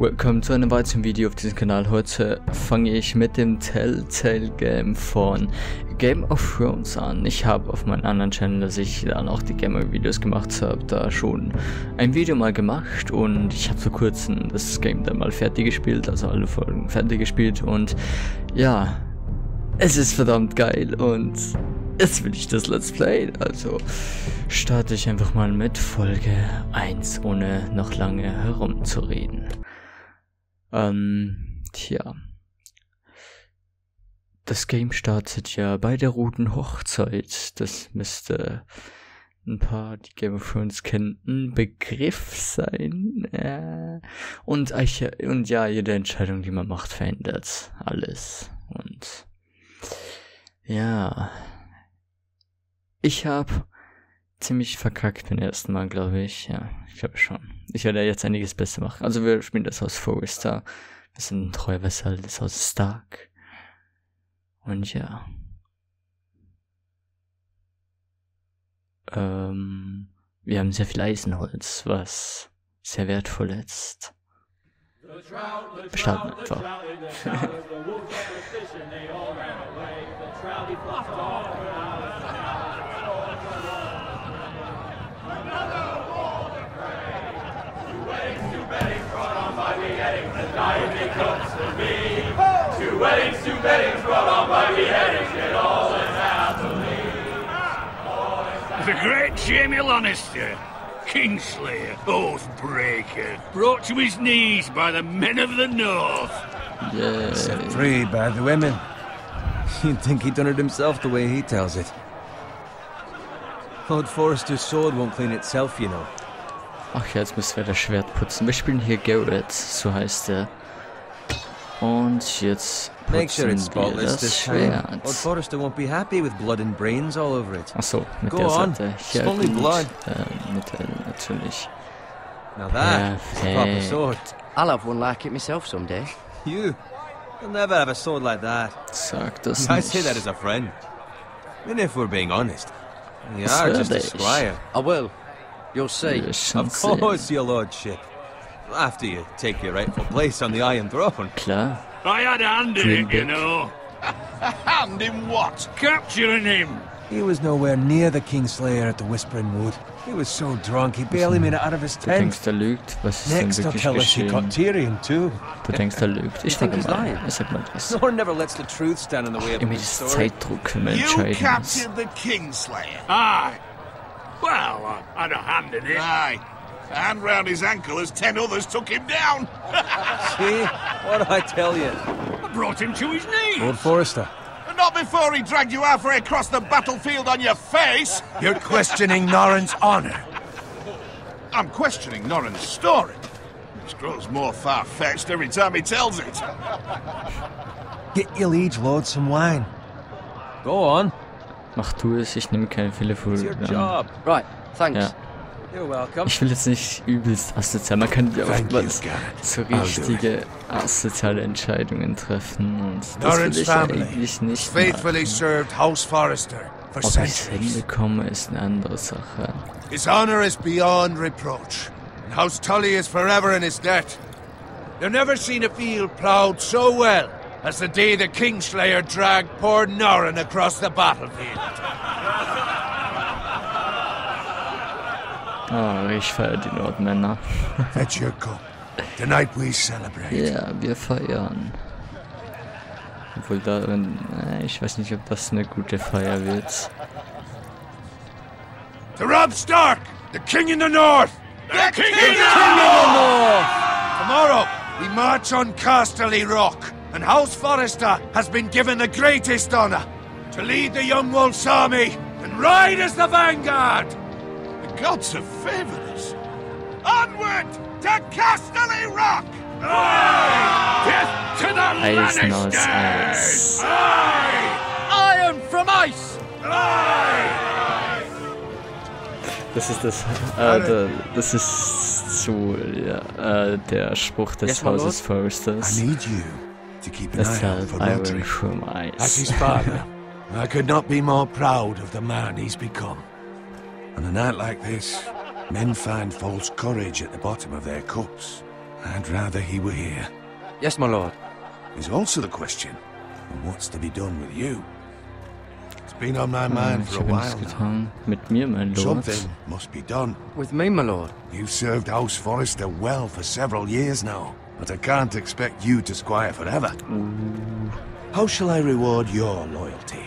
Willkommen zu einem weiteren Video auf diesem Kanal. Heute fange ich mit dem Telltale Game von Game of Thrones an. Ich habe auf meinem anderen Channel, dass ich dann auch die Gamer-Videos gemacht habe, da schon ein Video mal gemacht und ich habe vor kurzem das Game dann mal fertig gespielt, also alle Folgen fertig gespielt und ja, es ist verdammt geil und jetzt will ich das Let's Play, also starte ich einfach mal mit Folge 1, ohne noch lange herumzureden. Tja. Das Game startet ja bei der Roten Hochzeit. Das müsste ein paar, die Game of Thrones kennen, ein Begriff sein. Und ja, jede Entscheidung, die man macht, verändert alles. Und ja. Ich habe ziemlich verkackt beim ersten Mal, glaube ich. Ja, ich glaube schon. Ich werde jetzt einiges besser machen. Also wir spielen das Haus Forrester. Wir sind ein treuer Vassal des Hauses Stark. Und ja. Wir haben sehr viel Eisenholz, was sehr wertvoll ist. Wir starten einfach. Two weddings brought on by beheadings, get all in happily. The great Jamie Lannister, Kingslayer, Oathbreaker, brought to his knees by the men of the North. Yeah. Set free by the women. You'd think he'd done it himself the way he tells it. Lord Forrester's sword won't clean itself, you know. Ach ja, jetzt müssen wir das Schwert putzen. Wir spielen hier Garrett, so heißt er. Und jetzt putzen wir das Schwert. Lord Forrester won't be happy with blood and brains all over it. Achso, mit der Seite. Ja, gut. Mit der natürlich. Now that's a proper sword. I'll have one like it myself someday. You'll never have a sword like that. Sag das I nicht. say that as a friend. And if we're being honest, you are just a squire. I will. You'll see. Of course, your lordship. After you take your rightful place on the Iron Throne. Klar. I had a hand in it, you know. A hand in what? Capturing him. He was nowhere near the Kingslayer at the Whispering Wood. He was so drunk he barely made it out of his Du tent. denkst, er lügt? Was ist denn Next, he'll wirklich tell us he got geschehen? Tyrion too. Du denkst, er lügt? Ich think denke he's mal, lying. sag mal das. No one never lets the truth stand in the way of Immer a dieses story. Zeitdruck, wenn man You entscheiden muss. captured the Kingslayer. Aye. Well, I had a hand in it. Aye. A hand round his ankle as 10 others took him down. See? What did I tell you? I brought him to his knees. Lord Forrester. And not before he dragged you halfway across the battlefield on your face. You're questioning Norrin's honor. I'm questioning Norrin's story. It grows more far-fetched every time he tells it. Get your liege lord some wine. Go on. Mach du es, ich nehme keine viele It's your Folgen. job. Right, thanks. Ja. You're welcome. Ich will jetzt nicht übelst asozial, man kann ja Thank you, oftmals Garrett. so I'll do richtige asoziale Entscheidungen treffen und das will Norrin's ich family eigentlich nicht faithfully machen. served House Forrester for Ob ich es centuries. hinbekomme, ist eine andere Sache. His honor is beyond reproach, and House Tully is forever in his debt. They've never seen a field ploughed so well as the day the Kingslayer dragged poor Norrin across the battlefield. Oh, ich feiere die Nordmänner. Fetch your cup. Tonight we celebrate. Ja, wir feiern. Obwohl darin, ich weiß nicht, ob das eine gute Feier wird. To Robb Stark, the king in the north! The King Tomorrow, we march on Casterly Rock, and House Forrester has been given the greatest honor to lead the Young Wolf's army and ride as the vanguard! The gods have favored us. Onward to Casterly Rock! Death to the Eisen aus Lannisters. Eis. Iron from ice! Das ist das ist so, ja, der Spruch des Yes, my Hauses lord. Forresters. I need you to keep an Das eye out halt for Iron Roderick. from As Ice. his father, I could not be more proud of the man he's become. On a night like this, men find false courage at the bottom of their cups. I'd rather he were here. Yes, my lord. Is also the question of what's to be done with you. It's been on my mind Ich for a habe while nichts now. getan. Mit mir, mein Lord. Something must be done. With me, my lord. You've served House Forrester well for several years now, but I can't expect you to squire forever. How shall I reward your loyalty?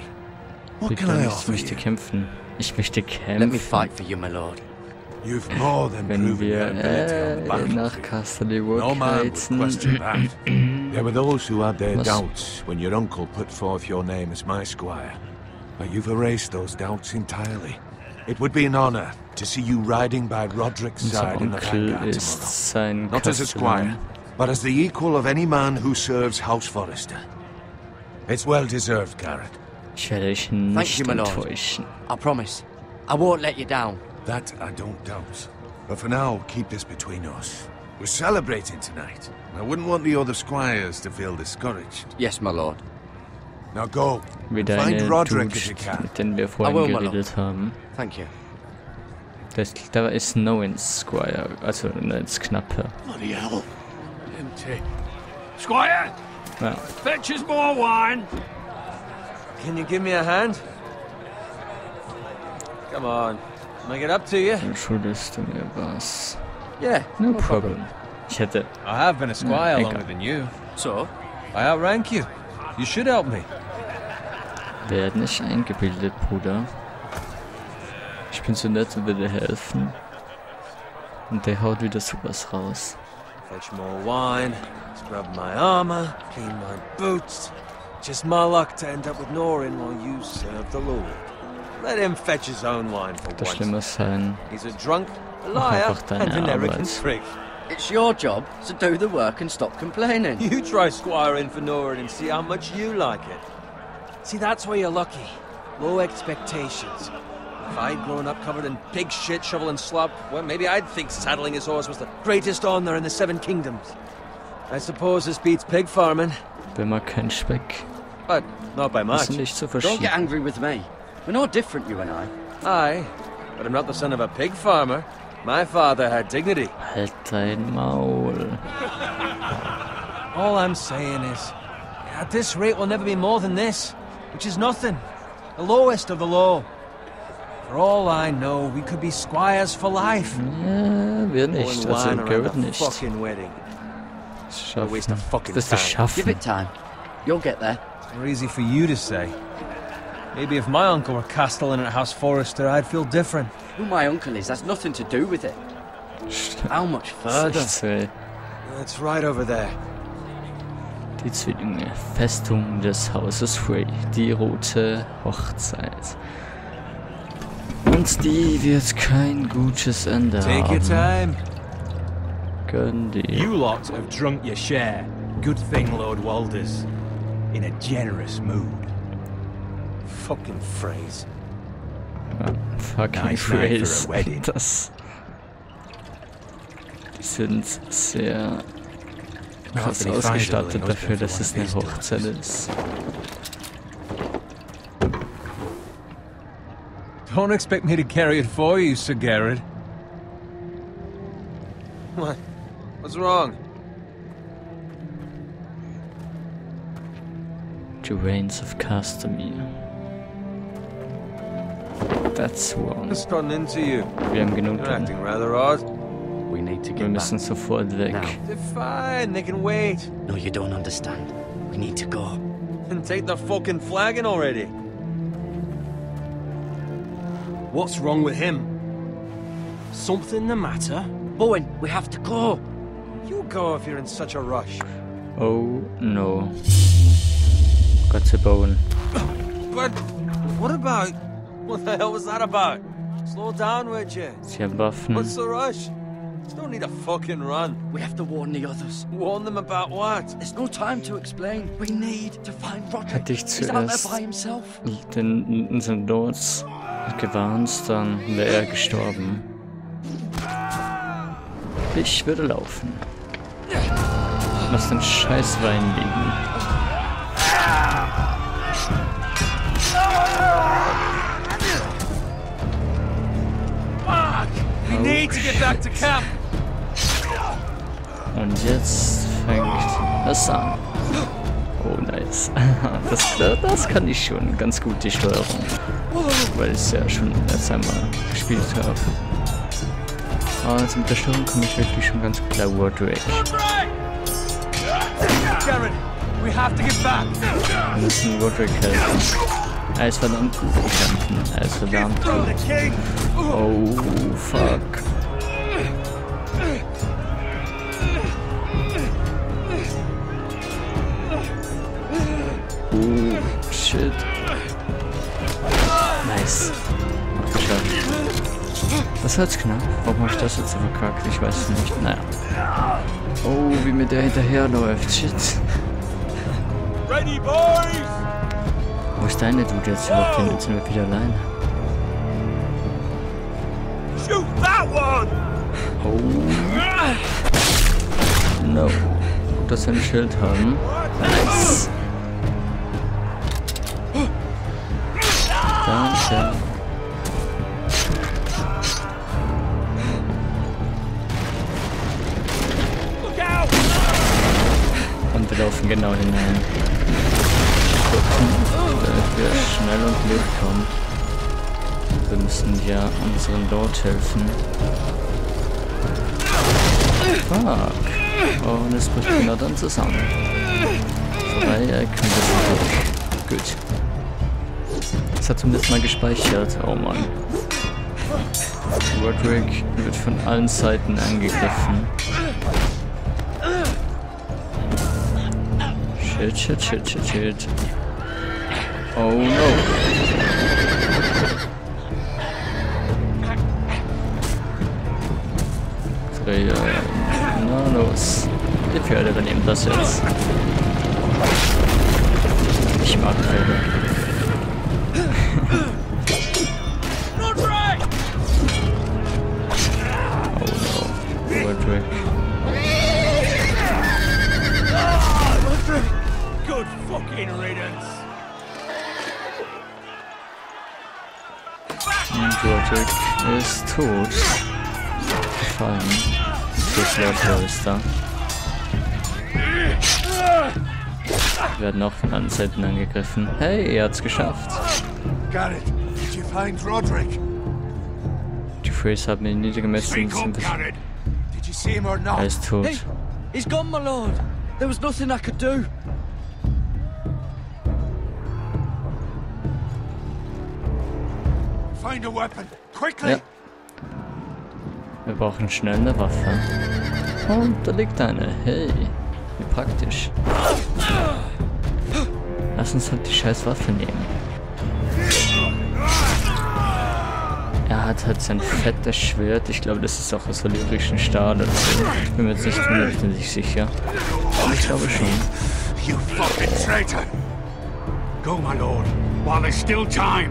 What can I Ich offer möchte you? kämpfen. Ich möchte Let me kämpfen. fight for you, my lord. You've more than Wenn proven wir your ability on the battlefield. nach Casterly No Rock man would reizen. question that. There were those who had their Was? doubts when your uncle put forth your name as my squire. But you've erased those doubts entirely. It would be an honor to see you riding by Roderick's Unser side in the Onkel vanguard ist tomorrow. sein Not as a squire, Kastellan. but as the equal of any man who serves House Forrester. It's well deserved, Garrett. Ich werde dich nicht you, my lord. enttäuschen. I promise. I won't let you down. That I don't doubt. But for now, keep this between us. We're celebrating tonight. I wouldn't want the other squires to feel discouraged. Yes, my lord. Now go. Wieder Find eine Roderick if you Dude, can. mit denen wir vorhin will, my lord. geredet haben. Thank you. Da ist no ins Squire, also ins Knappe. Bloody hell. Empty. Squire! Ja. Fetch us more wine! Can you give me a hand? Come on. Make it up to you. Schuldest du mir was? Yeah, No problem. Ich hätte... I have been a squire egal. longer than you. So, I outrank you. You should help me. Werd nicht eingebildet, Bruder. Ich bin so nett und will dir helfen. Und der haut wieder sowas raus. Fetch more wine, scrub my armor, clean my boots. Just my luck to end up with Norin while you serve the Lord. Let him fetch his own wine for Das once. Schlimme sein. He's a drunk, a Mach liar, einfach deine and an arrogant Arbeit. prick. it's your job to do the work and stop complaining. You try squiring for Norin and see how much you like it. See, that's where you're lucky. Low expectations. If I'd grown up covered in pig shit, shovel and slop, well, maybe I'd think saddling his horse was the greatest honor in the Seven Kingdoms. I suppose this beats pig farming, Will mal kein Speck. but not by Das much. sind nicht zu Don't verschieden. get angry with me. We're no different, you and I. Aye, but I'm not the son of a pig farmer. My father had dignity. Halt dein Maul. All I'm saying is, at this rate we'll never be more than this, which is nothing. The lowest of the low. For all I know, we could be squires for life. Ja, wir nicht. Pouring Also wine around Garrett the nicht. fucking wedding. Schaffen. waste of fucking Das ist time. Give schaffen. it time. You'll get there. More easy for you to say. Maybe if my uncle were castellan at House Forrester, I'd feel different. Who my uncle is has nothing to do with it. How much Das further? ist echt so. It's right over there. Die Zwillinge. Festung des Hauses Frey. Die rote Hochzeit. Und die wird kein gutes Ende Take your haben. time. Gönn dir. You lot have drunk your share. Good thing Lord Walder's in a generous mood. Fucking phrase. Ja, fucking Nice night for a Phrase. wedding. Das... Die sind sehr krass Not ausgestattet really dafür, husband dass for es one eine of his Hochzeit daughters. ist. Don't expect me to carry it for you, Sir Garrett. What? What's wrong? The Reigns of Castamere. That's wrong. What's gotten into you? Wir haben genug You're dran. acting rather odd. We need to Wir get müssen back. sofort weg. Now. They're fine, they can wait. No, you don't understand. We need to go. And take the fucking flagon already. What's wrong with him? Something the matter? Bowen, we have to go. You go if you're in such a rush. Oh no. Got to Bowen. But what about... What the hell was that about? Slow down, would you? Sie haben Waffen. What's the rush? There's no need to fucking run. We have to warn the others. Warn them about what? There's no time to explain. We need to find Roderick. Hätte ich He's out there zuerst by himself. unseren Lords gewarnt, dann wäre er gestorben. Ich würde laufen. Lass den scheiß Wein liegen. We need to get back to camp. Und jetzt fängt es an. Oh, nice. Das kann ich schon ganz gut, die Steuerung. Weil ich es ja schon erst einmal gespielt habe. Also mit der Steuerung komme ich wirklich schon ganz gut weg. Wir müssen Roderick helfen. Er ist verdammt gut im Kämpfen. Er ist verdammt gut. Oh, fuck. Shit. Nice. Geschafft. Das hat's knapp. Warum habe ich das jetzt so verkackt? Ich weiß nicht. Naja. Oh, wie mir der hinterherläuft. Shit. Ready, boys! Wo ist deine Dude jetzt überhaupt hin? Jetzt sind wir wieder allein. Shoot that one! Oh. No. Gut, dass wir ein Schild haben. Nice. Danke. Und wir laufen genau hinein. Gucken, damit wir schnell und Glück kommen. Wir müssen ja unseren Lord helfen. Fuck. Oh, und es bricht genau dann zusammen. 3 Ecken durch. Gut. Das hat zumindest mal gespeichert. Oh Mann. Roderick wird von allen Seiten angegriffen. Shit. Oh no. Na los. Die Pferde übernehmen das jetzt. Ich mag Pferde. Oh no. Roderick. Good fucking riddance. Und Roderick ist tot. Gefallen. Das Lord ist da. Wir werden auch von allen Seiten angegriffen. Hey, er hat's geschafft. Got it. Did you find Roderick? Die Freys haben ihn niedergemessen. Did you see him or not? Er ist tot. Hey, he's gone, my lord. There was nothing I could do. Find a weapon, quickly! Ja. Wir brauchen schnell eine Waffe. Und da liegt eine. Hey, wie praktisch. Lass uns halt die scheiß Waffe nehmen. Er hat halt sein fettes Schwert. Ich glaube, das ist auch aus valyrischen Stahl oder so. Ich bin mir jetzt nicht hundertprozentig sicher. Aber ich glaube schon. You fucking traitor! Go, my lord, while there's still time.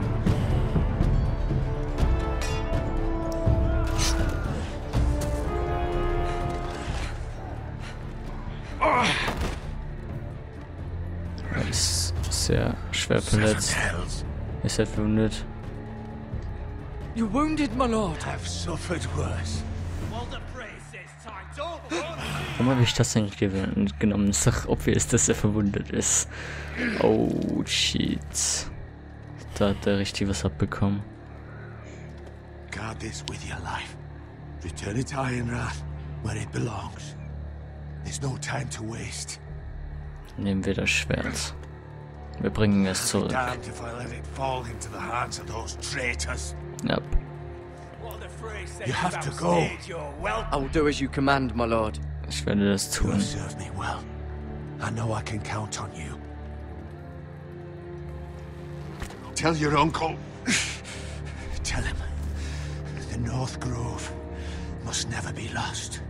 Er ist sehr schwer verletzt. Ist er verwundet? You're wounded, my lord. I've suffered worse. Warum habe ich das eigentlich genommen? Ist doch obvious, dass er verwundet ist. Oh, shit. Da hat er richtig was abbekommen. Guard this with your life. Return it to Ironrath, where it belongs. There's no time to waste. Nehmen wir das Schwert. Wir bringen es zurück. Damned if I let it fall into the hands of those traitors. Yep. You have to go. I will do as you command, my lord. Ich werde das You tun. serve me well. I know I can count on you. Tell your uncle. Tell him. The North Grove must never be lost.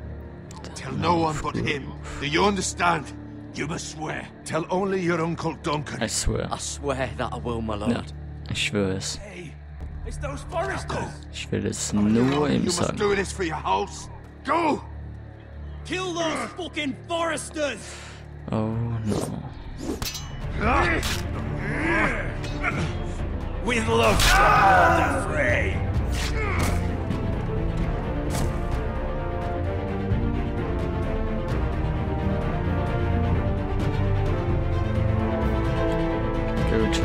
Tell no one but him. Do you understand? You must swear. Tell only your Uncle Duncan. I swear. I swear that I will, my lord. Ja, ich schwöre es. It's those foresters. Ich will es nur ihm You must sagen. do this for your house. Go! Kill those fucking foresters. Oh no. With love from the fray.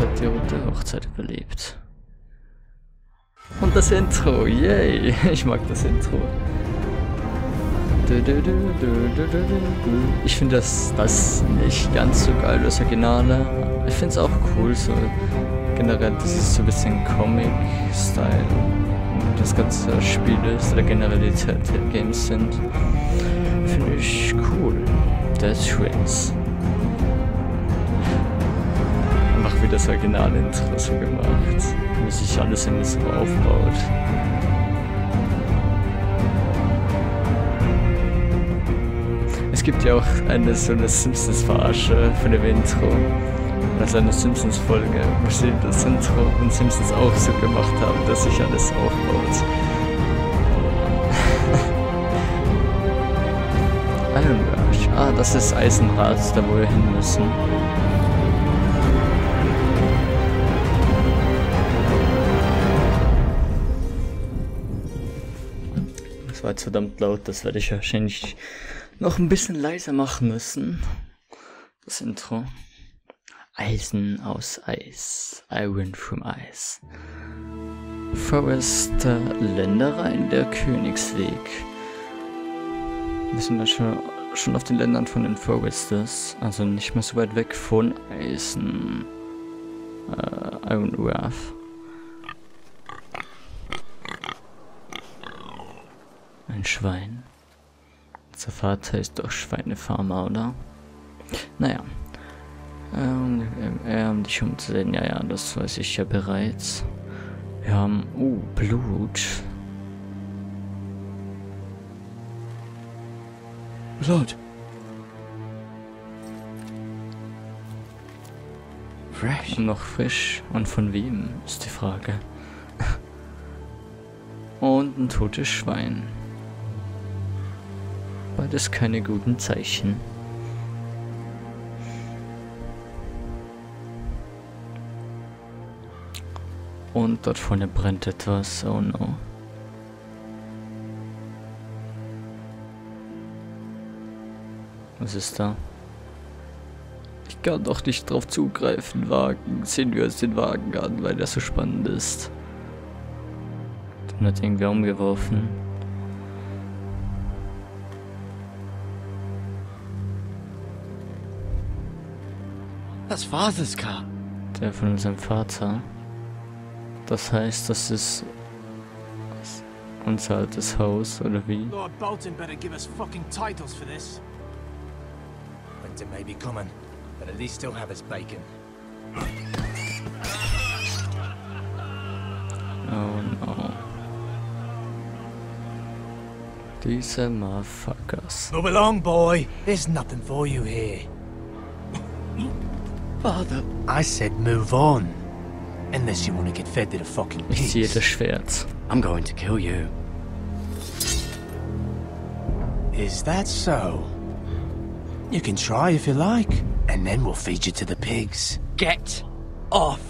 hat die rote Hochzeit überlebt. Und das Intro, yay! Ich mag das Intro. Ich finde das nicht ganz so geil, das Originale. Ich finde es auch cool, so generell, dass es so ein bisschen Comic-Style das ganze Spiel ist, oder generell die Telltale Games sind. Finde ich cool. Das ist schwierig. Einfach wie das Original-Intro so gemacht, wie sich alles irgendwie so aufbaut. Es gibt ja auch so eine Simpsons-Verarsche von dem Intro. Also eine Simpsons-Folge, wo sie das Intro und Simpsons auch so gemacht haben, dass sich alles aufbaut. Iron Rush. Ah, das ist Eisenrad, da wo wir hin müssen. Das war jetzt verdammt laut, das werde ich wahrscheinlich noch ein bisschen leiser machen müssen. Das Intro. Eisen aus Eis. Iron from Ice. Forester Ländereien, der Königsweg. Wir sind ja schon auf den Ländern von den Foresters, also nicht mehr so weit weg von Eisen. Iron Wrath. Ein Schwein. Unser Vater ist doch Schweinefarmer, oder? Naja. Um dich umzusehen, ja, das weiß ich ja bereits. Wir haben, Blut. Blood. Fresh. Noch frisch. Und von wem, ist die Frage. Und ein totes Schwein. Beides keine guten Zeichen. Und dort vorne brennt etwas, oh no. Was ist da? Ich kann doch nicht drauf zugreifen, Wagen. Sehen wir uns den Wagen an, weil der so spannend ist. Den hat irgendwer umgeworfen. That's Father's car. Der von unserem Vater. Das heißt, das ist unser altes Haus, oder wie? Lord Bolton better give us fucking titles for this. Winter may be coming, but at least he'll have his bacon. Oh no. Diese Motherfuckers. Move along, boy. There's nothing for you here. Father. I said move on. Unless you want to get fed to the fucking pigs. Ich ziehe das Schwert. I'm going to kill you. Is that so? You can try if you like, and then we'll feed you to the pigs. Get off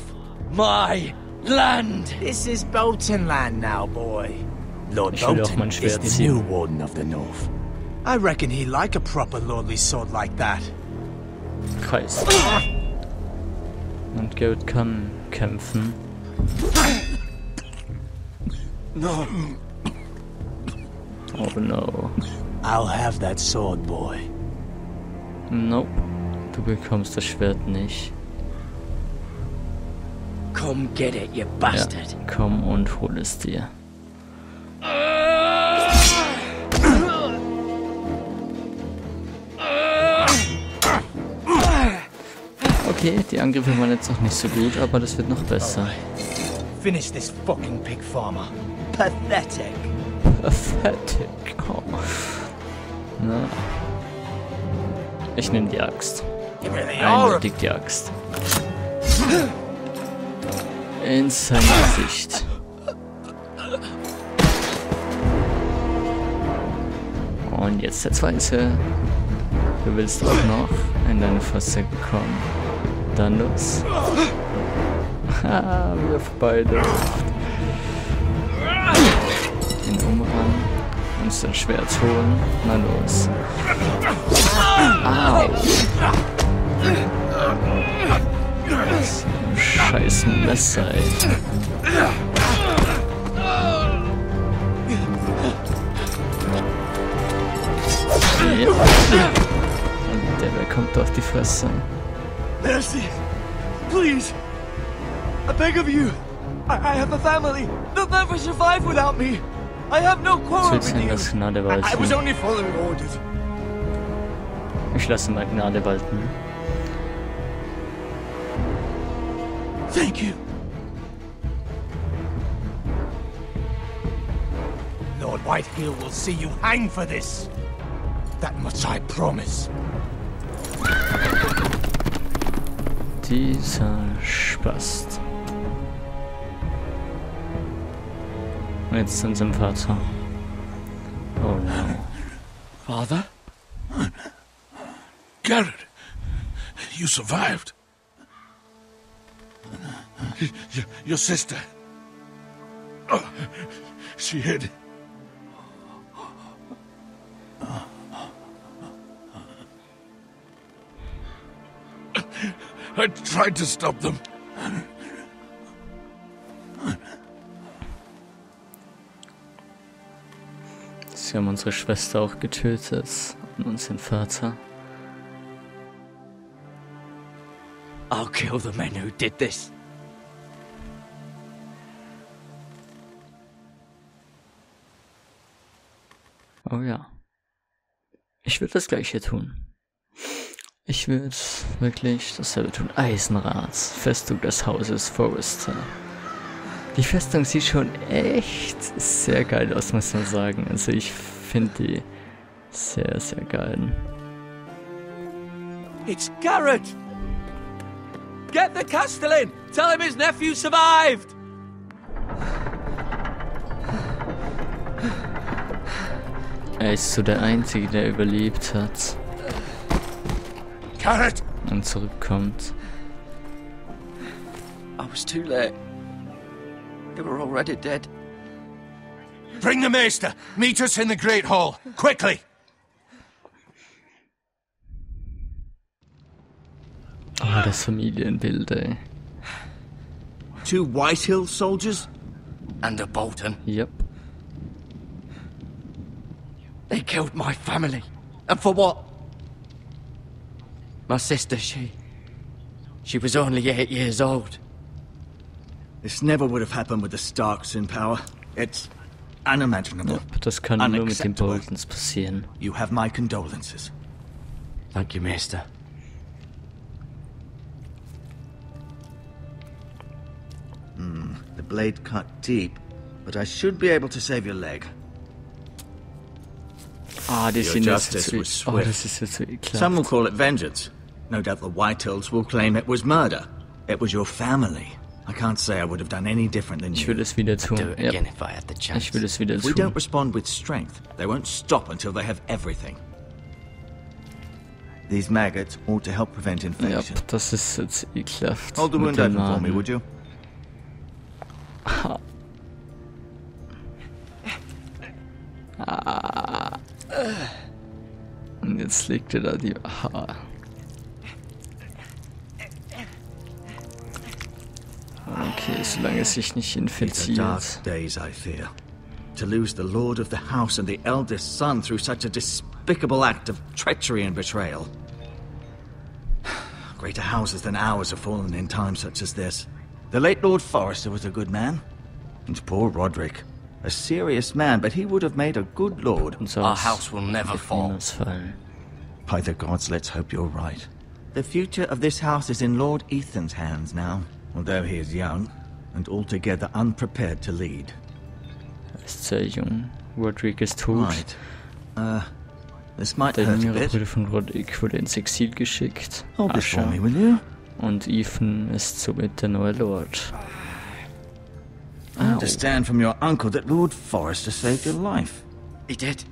my land! This is Bolton land now, boy. Lord Ich will auch Bolton mein is Schwert the ziehen. new warden of the north. I reckon he like a proper lordly sword like that. Kreis. Und Garrett kann kämpfen. No. Oh no. I'll have that sword, boy. Nope. Du bekommst das Schwert nicht. Come get it, you Ja, bastard. komm und hol es dir. Okay, die Angriffe waren jetzt noch nicht so gut, aber das wird noch besser. Finish this fucking pig farmer. Pathetic. Pathetic. Oh. Na. Ich nehme die Axt. You really are. Eindeutig die Axt. In sein Gesicht. Und jetzt der zweite. Du willst auch noch in deine Fresse kommen. Dann los. Haha, wirf beide. Den umran. Uns dein Schwert holen. Na los. Au. seid. Ja. Und der bekommt auf die Fresse. Mercy, please, I beg of you. I have a family. They'll never survive without me. I have no quarrel with you. I was only following orders. Ich lasse mal Gnade walten. Thank you. Lord Whitehill will see you hang for this. That much I promise. Dieser Spast. Jetzt sind sie im Vater. Oh no. Father? Garrett, you survived. Your sister. Oh, she hid. I tried to stop them. Sie haben unsere Schwester auch getötet und unseren Vater. I'll kill the men who did this. Oh ja. Ich würde das Gleiche tun. Ich würde wirklich dasselbe tun. Eisenrad, Festung des Hauses Forrester. Die Festung sieht schon echt sehr geil aus, muss man sagen. Also ich finde die sehr, sehr geil. It's Garrett! Get the Castellan! Tell him his nephew survived! Er ist so der Einzige, der überlebt hat. Garrett! Und zurückkommt. I was too late. They were already dead. Bring the maester! Meet us in the Great Hall! Quickly! Oh, das Familienbild, ey. 2 Whitehill soldiers? And a Bolton. Yep. They killed my family. And for what? My sister, she was only 8 years old. This never would have happened with the Starks in power. It's unimaginable. Yep, das kann nur mit den Boltons passieren. You have my condolences. Thank you, Maester. The blade cut deep, but I should be able to save your leg. Ah, das Your justice was Oh, swift. das ist jetzt so ekelhaft. Some will call it vengeance. No doubt the Whitehills will claim it was murder. It was your family. I can't say I would have done any different than Ich you. würde es wieder tun. Do it Yep. again if I had the chance. Ich würde es wieder If we tun. don't respond with strength, they won't stop until they have everything. These maggots ought to help prevent Ja, infection. das ist jetzt ekelhaft. Hold the mit wound den open for me, Maden. would you? Und jetzt legt er da die Haare. Okay, solange es sich nicht These are infiziert. dark days, I fear. To lose the lord of the house and the eldest son through such a despicable act of treachery and betrayal. Greater houses than ours have fallen in times such as this. The late Lord Forrester was a good man. And poor Roderick. A serious man, but he would have made a good lord. Unser Our Haus house will never wird fall. niemals fallen. By the gods, let's hope you're right. The future of this house is in Lord Ethan's hands now, although he is young and altogether unprepared to lead. Er ist sehr jung. Roderick ist tot. Right. This might Der hurt a jüngere bit. Bruder von Roderick wurde ins Exil geschickt. Hold this for Asher. me, will you? Und Ethan ist somit der neue Lord. I understand from your uncle that Lord Forrester saved your life. He did.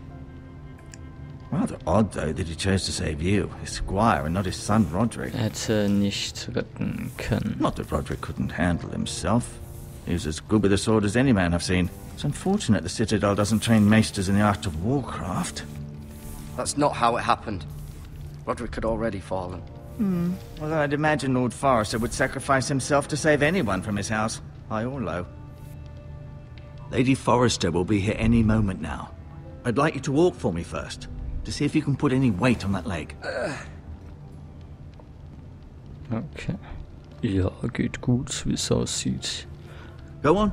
Rather odd, though, that he chose to save you, his squire, and not his son Roderick. Er hätte nicht retten können. Not that Roderick couldn't handle himself. He was as good with a sword as any man I've seen. It's unfortunate the Citadel doesn't train maesters in the art of warcraft. That's not how it happened. Roderick had already fallen. Well, I'd imagine Lord Forrester would sacrifice himself to save anyone from his house, high or low. Lady Forrester will be here any moment now. I'd like you to walk for me first, to see if you can put any weight on that leg. Okay. Ja, geht gut, wie es aussieht. Go on.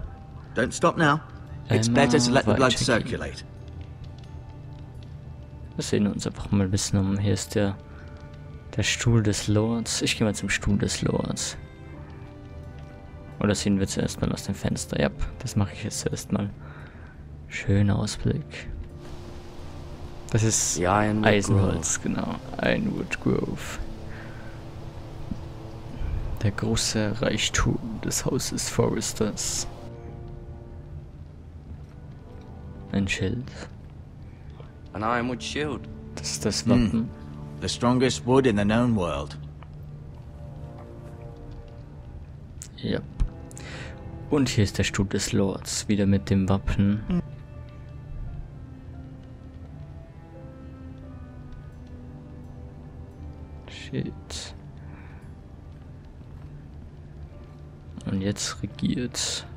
Don't stop now. It's better to let the blood circulate. Wir sehen uns einfach mal ein bisschen um. Hier ist der Stuhl des Lords. Ich gehe mal zum Stuhl des Lords. Oder sehen wir zuerst mal aus dem Fenster? Ja, das mache ich jetzt zuerst mal. Schöner Ausblick. Das ist Eisenholz, genau. Ironwood Grove. Der große Reichtum des Hauses Forresters. Ein Schild. An ironwood shield. Das ist das Wappen. The strongest wood in the known world. Ja. Und hier ist der Stuhl des Lords, wieder mit dem Wappen. Shit. Und jetzt regiert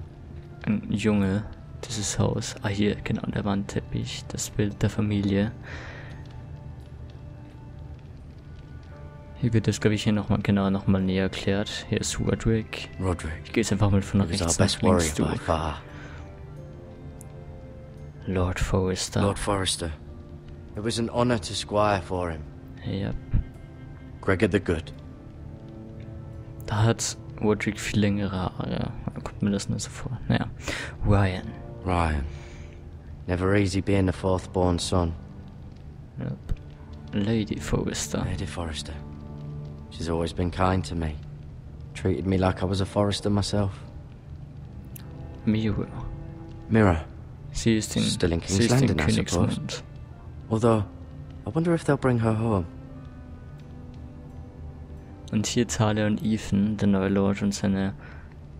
ein Junge dieses Haus. Ah, hier, genau, der Wandteppich, das Bild der Familie. Hier wird das, glaube ich, hier nochmal genau näher erklärt. Hier ist Roderick. Ich gehe jetzt einfach mal von rechts nach links durch. Lord Forrester. Lord Forrester. It was an honor to squire for him. Yep. Gregor the Good. Da hat Roderick viel längere Haare. Da kommt mir das nur so vor. Naja. Ryan. Never easy being the fourth born son. Yep. Lady Forrester. Lady Forrester. She's always been kind to me. Treated me like I was a Forrester myself. Mirror. Sie ist still in King's Landing, I suppose. Although, I wonder if they'll bring her home. Und hier Talia und Ethan, der neue Lord und seine...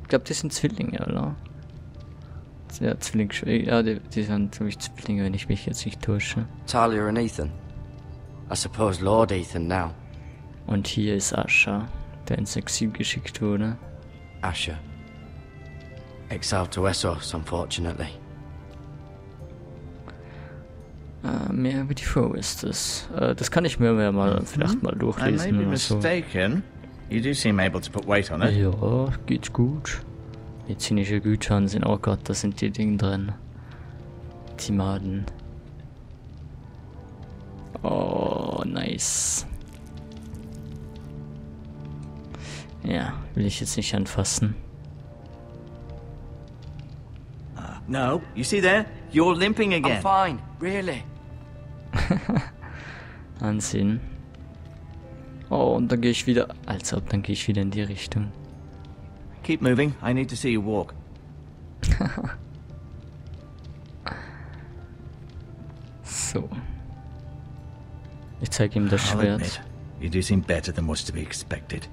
Ich glaube, die sind Zwillinge, oder? Ja, ja, die sind, glaube ich, Zwillinge, wenn ich mich jetzt nicht täusche. Talia and Ethan. I suppose Lord Ethan now. Und hier ist Asher, der ins Exil geschickt wurde. Asher. Exiled to Essos, unfortunately. Mehr über die Forresters. Das kann ich mir mal vielleicht mal durchlesen. I may be mistaken. You do seem able to put weight on it. Ja, geht gut. Medizinische Güter sind, oh Gott, da sind die Dinge drin. Die Maden. Oh, nice. Ja, will ich jetzt nicht anfassen. No, you see there? You're limping again. I'm fine, really. Ansehen. Oh, und dann gehe ich wieder... Als ob, dann gehe ich wieder in die Richtung. Keep moving. I need to see you walk. So. Ich zeige ihm das Schwert. Admit, you do seem better than was to be expected.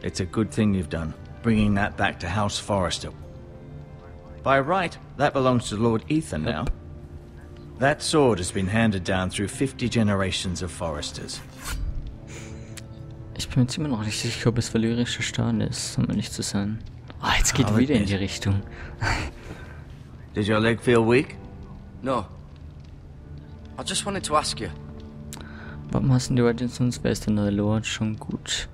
It's a good thing you've done, bringing that back to House Forrester. By right, that belongs to Lord Ethan now. That sword has been handed down through 50 generations of Forresters. Ich bin mir jetzt immer noch nicht sicher, ob es valyrischer Stahl ist, um ehrlich zu sein. Ah, jetzt geht wieder in die Richtung. Did your leg feel weak? No. I just wanted to ask you. Warum hassen die Regents uns? Wer ist der neue Lord? Schon gut.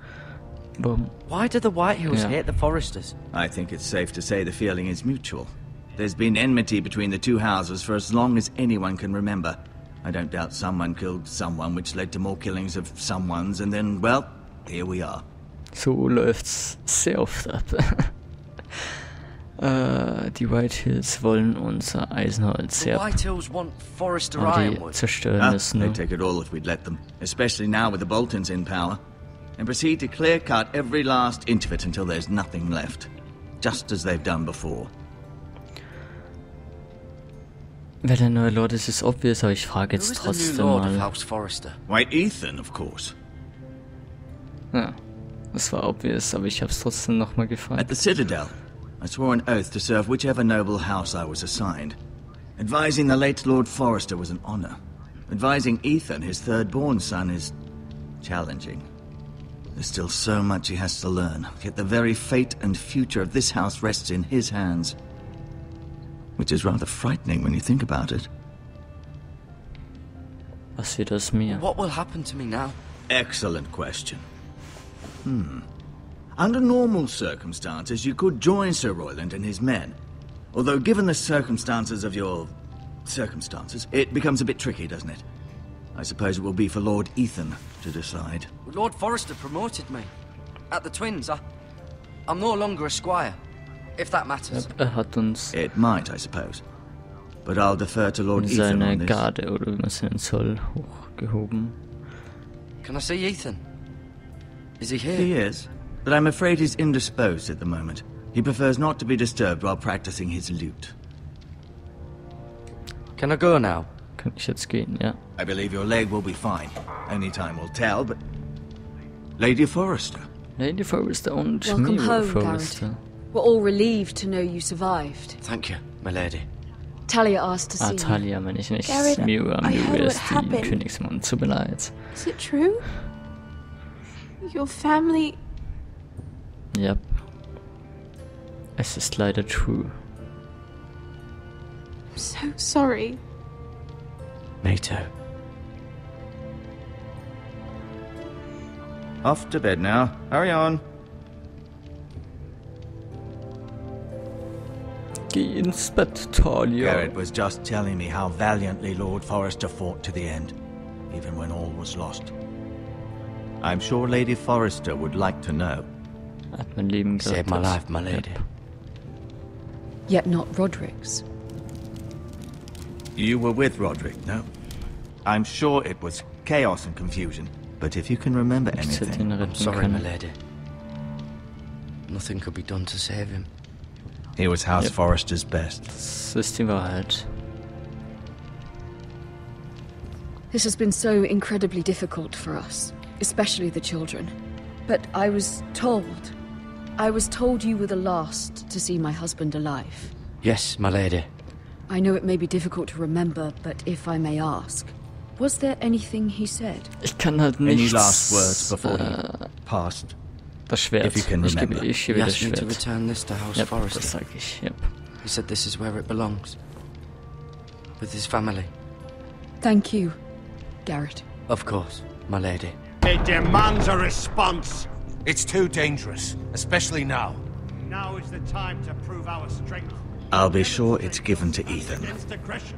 Warum? Why do the Whitehills hate the Forresters? I think it's safe to say the feeling is mutual. There's been enmity between the two houses for as long as anyone can remember. I don't doubt someone killed someone, which led to more killings of someones, and then, well, here we are. So läuft's sehr oft ab. Die Whitehills wollen unser Eisenholz. The Whitehills want Forrester die Ironwood. zerstören es nur. They'd take it all if we'd let them, especially now with the Boltons in power, and proceed to clear-cut every last inch of it until there's nothing left, just as they've done before. Wer der neue Lord ist, ist obvious, aber ich frage jetzt trotzdem mal. White Ethan, of course. Ja, das war obvious, aber ich hab's trotzdem nochmal gefragt. At the Citadel, I swore an oath to serve whichever noble house I was assigned. Advising the late Lord Forrester was an honor. Advising Ethan, his third-born son, is challenging. There's still so much he has to learn, yet the very fate and future of this house rests in his hands. Which is rather frightening when you think about it. Was wird aus mir? What will happen to me now? Excellent question. Under normal circumstances, you could join Sir Royland and his men. Although given the circumstances of your... circumstances, it becomes a bit tricky, doesn't it? I suppose it will be for Lord Ethan to decide. Lord Forrester promoted me. At the Twins, I'm no longer a squire, if that matters. Hat uns It might, I suppose. But I'll defer to Lord Ethan seine on this. Garde oder wie man es nennen soll hochgehoben. Can I see Ethan? Is he here? He is, but I'm afraid he's indisposed at the moment. He prefers not to be disturbed while practicing his lute. Can I go now? Kann ich jetzt gehen, ja? I believe your leg will be fine. Only time will tell, but... Lady Forrester. Lady Forrester und Welcome Miro home, Forrester. Garrett. We're all relieved to know you survived. Thank you, my lady. Talia asked to see you. Talia meine ich nicht. Garrett, Miro I heard ist what die happened. Königsmann. Tut mir leid. Is it true? Your family... Yep. Es ist leider true. I'm so sorry. Me too. Off to bed now. Hurry on. Geh ins Bett, Talia. Garrett was just telling me how valiantly Lord Forrester fought to the end, even when all was lost. I'm sure Lady Forrester would like to know. Hat mein Leben gerettet. Saved my life, my lady. Yep. Yet not Roderick's. You were with Roderick, no? I'm sure it was chaos and confusion, but if you can remember Ich hätte anything... ihn retten Sorry, my können. lady. Nothing could be done to save him. He was House Yep. Forrester's best. Das ist die Wahrheit. This has been so incredibly difficult for us, especially the children. But I was told you were the last to see my husband alive. Yes, my lady. I know it may be difficult to remember, but if I may ask, was there anything he said? Ich kann halt Any nichts... last words before he passed? Das Schwert. If you can Ich gebe remember. ich He gebe das asked me to Schwert. return this to House Yep, das Forrester. sag ich. Yep. He said this is where it belongs. With his family. Thank you, Garrett. Of course, my lady. It demands a response. It's too dangerous, especially now. Now is the time to prove our strength. I'll be sure it's given to Ethan. Against aggression.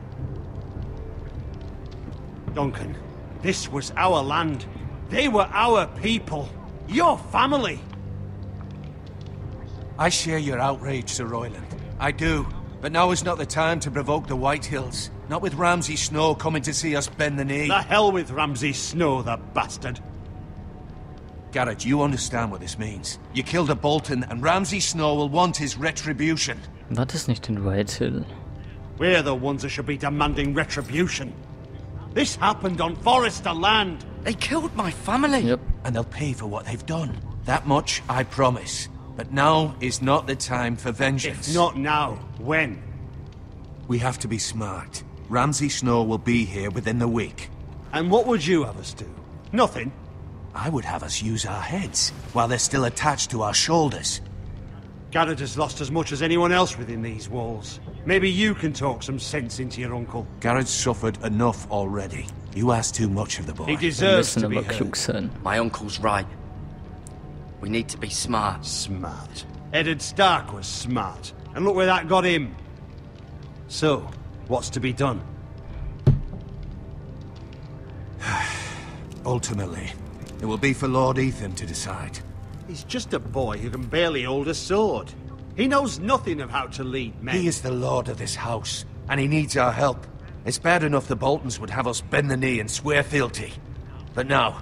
Duncan, this was our land. They were our people. Your family. I share your outrage, Sir Royland. I do. But now is not the time to provoke the Whitehills. Not with Ramsay Snow coming to see us bend the knee. The hell with Ramsay Snow, the bastard. Garrett, you understand what this means. You killed a Bolton, and Ramsay Snow will want his retribution. War das nicht in Whitehill? We're the ones that should be demanding retribution. This happened on Forrester land. They killed my family. Yep. And they'll pay for what they've done. That much I promise. But now is not the time for vengeance. If not now, when? We have to be smart. Ramsay Snow will be here within the week. And what would you have us do? Nothing. I would have us use our heads, while they're still attached to our shoulders. Garrett has lost as much as anyone else within these walls. Maybe you can talk some sense into your uncle. Garrett's suffered enough already. You ask too much of the boy. He Wir deserves müssen to be aber klug heard. sein. My uncle's right. We need to be smart. Smart. Eddard Stark was smart. And look where that got him. So, what's to be done? Ultimately, it will be for Lord Ethan to decide. He's just a boy who can barely hold a sword. He knows nothing of how to lead men. He is the lord of this house, and he needs our help. It's bad enough the Boltons would have us bend the knee and swear fealty. But now,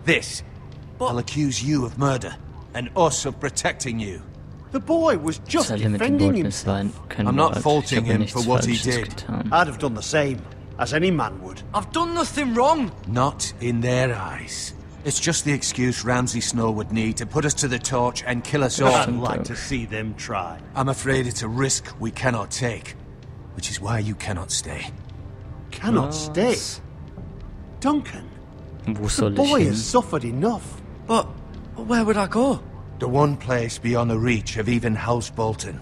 this. I'll accuse you of murder, and us of protecting you. The boy was just Soll er mit dem defending Boot nicht himself. sein können. I'm not wir halt. faulting Ich habe him nichts for what he Falsches did. getan. I'd have done the same, as any man would. I've done nothing wrong. Not in their eyes. It's just the excuse Ramsay Snow would need to put us to the torch and kill us all. I'd like to see them try. I'm afraid it's a risk we cannot take. which is why you cannot stay. Cannot stay? Duncan, Wo the soll ich boy hin? has suffered enough. But where would I go? The one place beyond the reach of even House Bolton.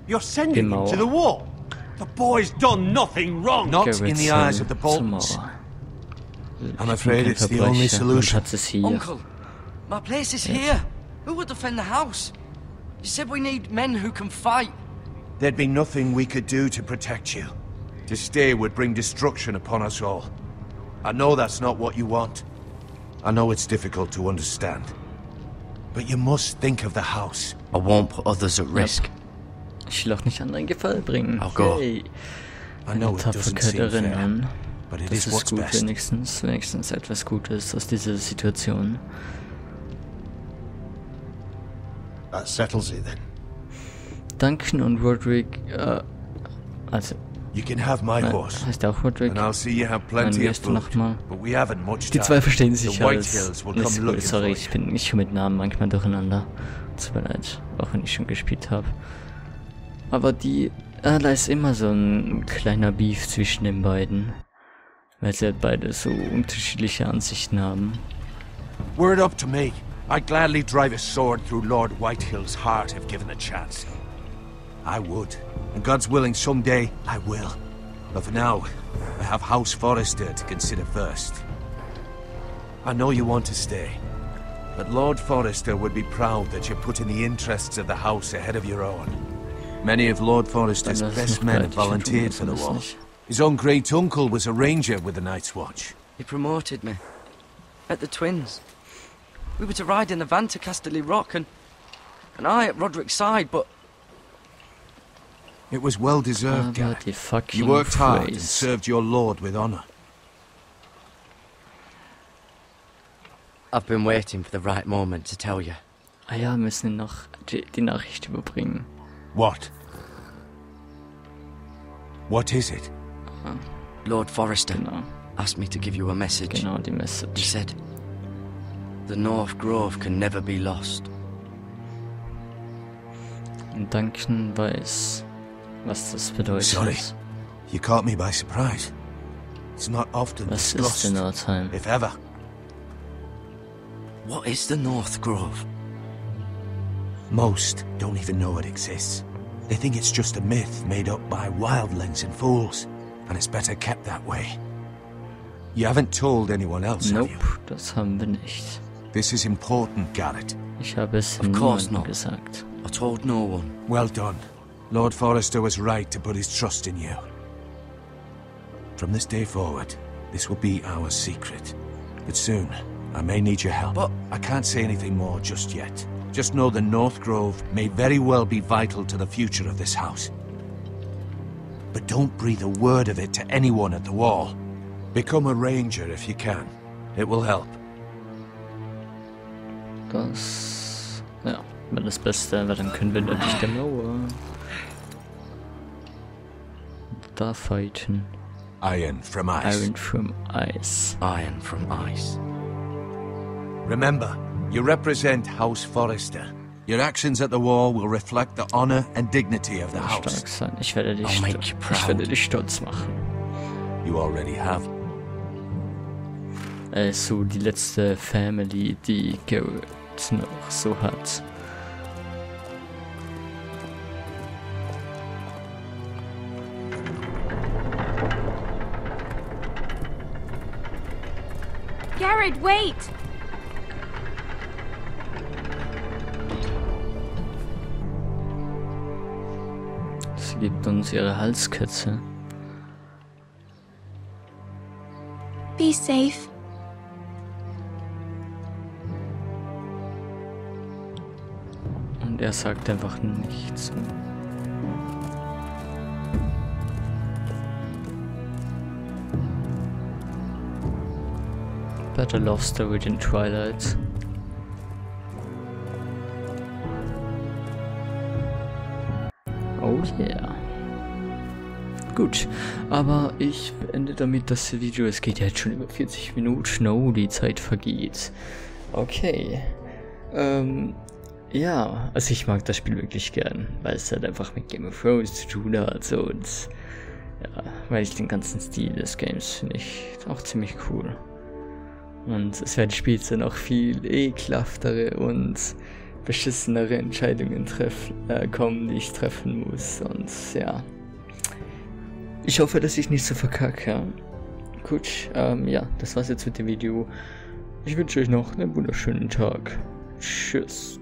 You're sending him to the war? The boy's done nothing wrong. Not in the eyes of the Boltons. I'm afraid it's the only solution. Uncle, my place is here. Who would defend the house? You said we need men who can fight. There'd be nothing we could do to protect you. To stay would bring destruction upon us all. I know that's not what you want. I know it's difficult to understand. But you must think of the house. I won't put others at risk. Ich will auch nicht anderen Gefallen bringen. I'll go. Hey. I know it doesn't seem fair, but it is what's best. Wenigstens etwas Gutes aus dieser Situation. That settles it then. Duncan und Roderick, also You can have my horse, heißt auch Roderick. and I'll see you have plenty of food. But we haven't much time. Die zwei verstehen sich The alles. Whitehills will come looking for Sorry, you. ich bin nicht mit Namen manchmal durcheinander. Tut mir leid, auch wenn ich schon gespielt habe. Aber da ist immer so ein kleiner Beef zwischen den beiden. Weil sie halt beide so unterschiedliche Ansichten haben. Were it up to me, I'd gladly drive a sword through Lord Whitehill's heart if given a chance. I would, and God's willing someday I will. But for now, I have House Forrester to consider first. I know you want to stay, but Lord Forrester would be proud that you're putting the interests of the house ahead of your own. Many of Lord Forrester's best men have volunteered for the war. His own great-uncle was a ranger with the Night's Watch. He promoted me. At the Twins. We were to ride in the van to Casterly Rock, and I at Roderick's side, but... It was well-deserved, Aber Gareth. die fucking You worked hard and phrase. served your lord with honor. I've been waiting for the right moment to tell you. Ah ja, müssen noch die Nachricht überbringen. What? What is it? Lord Forrester Genau, asked me to give you a message. genau die He Message. said, the North Grove can never be lost. Und Duncan weiß, was das bedeutet. Sorry, you caught me by surprise. It's not often Was ist discussed, in Nordheim? if ever. What is the North Grove? Most don't even know it exists. They think it's just a myth made up by wildlings and fools, and it's better kept that way. You haven't told anyone else, have Nope, you? das haben wir nicht. This is important, Garrett. Ich habe es Of course niemandem not. gesagt. I told no one. Well done. Lord Forrester was right to put his trust in you. From this day forward, this will be our secret. But soon, I may need your help. But- I can't say anything more just yet. Just know the North Grove may very well be vital to the future of this house. But don't breathe a word of it to anyone at the wall. Become a ranger if you can. It will help. Das... Ja, wenn das Beste, weil dann können wir natürlich der Mauer da fighten. Iron from ice. Iron from Ice. Iron from ice. Remember, you represent House Forrester. Your actions at the war will reflect the honor and dignity of the house. Stark sein. Ich werde dich, I'll make you proud. ich werde dich stolz machen. You already have. So die letzte Family, die Garrett noch so hat. Garrett, wait! Sie gibt uns ihre Halskette. Be safe. Und er sagt einfach nichts. Better love story than Twilight. Oh yeah. Gut, aber ich beende damit das Video. Es geht ja jetzt schon über 40 Minuten. Oh, die Zeit vergeht. Okay. ja, also ich mag das Spiel wirklich gern, weil es halt einfach mit Game of Thrones zu tun hat, so, und ja, weil ich den ganzen Stil des Games finde ich auch ziemlich cool. Und es werden später noch viel ekelhaftere und beschissenere Entscheidungen kommen, die ich treffen muss, und ja. Ich hoffe, dass ich nicht so verkacke, ja. Gut, ja, das war's jetzt mit dem Video. Ich wünsche euch noch einen wunderschönen Tag. Tschüss.